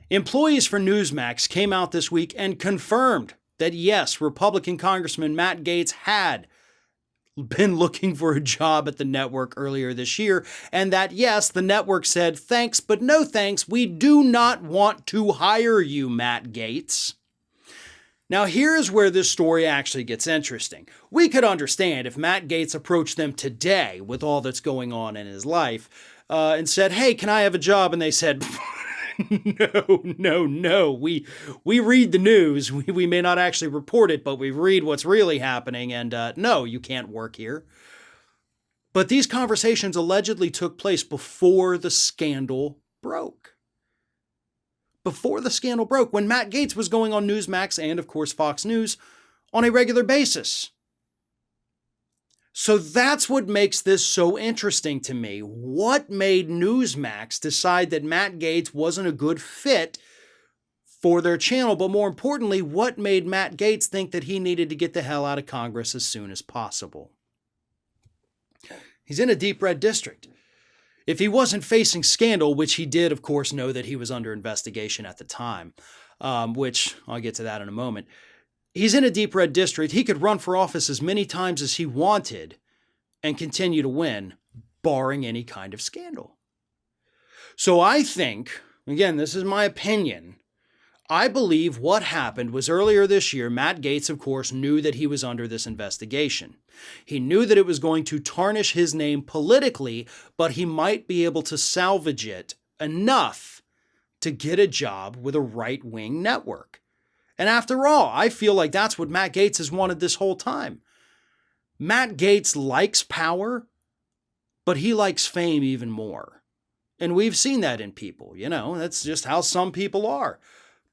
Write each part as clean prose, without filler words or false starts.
Employees for Newsmax came out this week and confirmed that yes, Republican Congressman Matt Gaetz had been looking for a job at the network earlier this year, and that yes, the network said, thanks, but no thanks, we do not want to hire you, Matt Gaetz. Now here's where this story actually gets interesting. We could understand if Matt Gaetz approached them today with all that's going on in his life and said, hey, can I have a job? And they said, no. We read the news. We may not actually report it, but we read what's really happening. And no, you can't work here. But these conversations allegedly took place before the scandal broke. Before the scandal broke, when Matt Gaetz was going on Newsmax and, of course, Fox News on a regular basis. So that's what makes this so interesting to me. What made Newsmax decide that Matt Gaetz wasn't a good fit for their channel? But more importantly, what made Matt Gaetz think that he needed to get the hell out of Congress as soon as possible? He's in a deep red district. If he wasn't facing scandal, which he did, of course, know that he was under investigation at the time, which I'll get to that in a moment. He's in a deep red district. He could run for office as many times as he wanted and continue to win, barring any kind of scandal. So I think, again, this is my opinion, I believe what happened was earlier this year, Matt Gaetz, of course, knew that he was under this investigation. He knew that it was going to tarnish his name politically, but he might be able to salvage it enough to get a job with a right-wing network. And after all, I feel like that's what Matt Gaetz has wanted this whole time. Matt Gaetz likes power, but he likes fame even more. And we've seen that in people, that's just how some people are.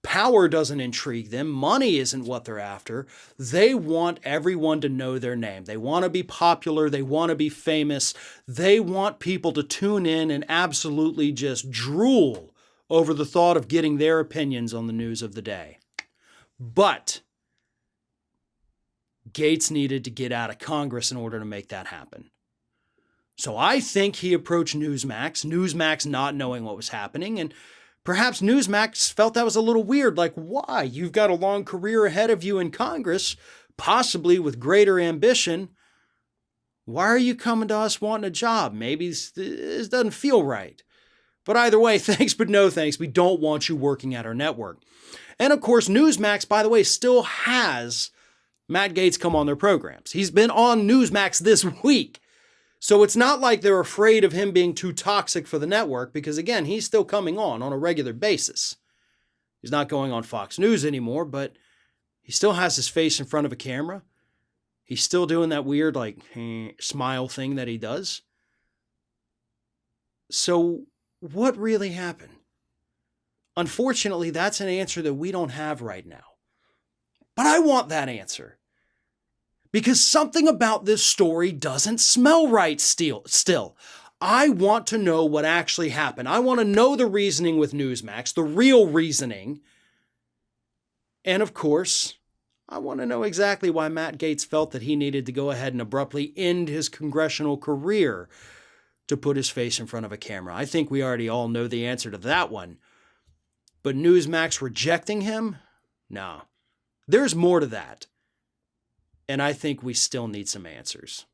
Power doesn't intrigue them. Money isn't what they're after. They want everyone to know their name. They want to be popular. They want to be famous. They want people to tune in and absolutely just drool over the thought of getting their opinions on the news of the day. But Gaetz needed to get out of Congress in order to make that happen. So I think he approached Newsmax not knowing what was happening, and perhaps Newsmax felt that was a little weird, like, why? You've got a long career ahead of you in Congress, possibly with greater ambition. Why are you coming to us wanting a job? Maybe this doesn't feel right. But either way, thanks but no thanks. We don't want you working at our network. And of course, Newsmax, by the way, still has Matt Gaetz come on their programs. He's been on Newsmax this week. So it's not like they're afraid of him being too toxic for the network because, again, he's still coming on a regular basis. He's not going on Fox News anymore, but he still has his face in front of a camera. He's still doing that weird, smile thing that he does. So what really happened? Unfortunately, that's an answer that we don't have right now. But I want that answer. Because something about this story doesn't smell right still. I want to know what actually happened. I want to know the reasoning with Newsmax, the real reasoning. And of course, I want to know exactly why Matt Gaetz felt that he needed to go ahead and abruptly end his congressional career to put his face in front of a camera. I think we already all know the answer to that one. But Newsmax rejecting him? No. There's more to that. And I think we still need some answers.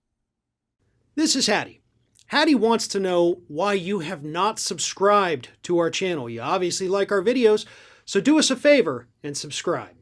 This is Hattie. Hattie wants to know why you have not subscribed to our channel. You obviously like our videos, so do us a favor and subscribe.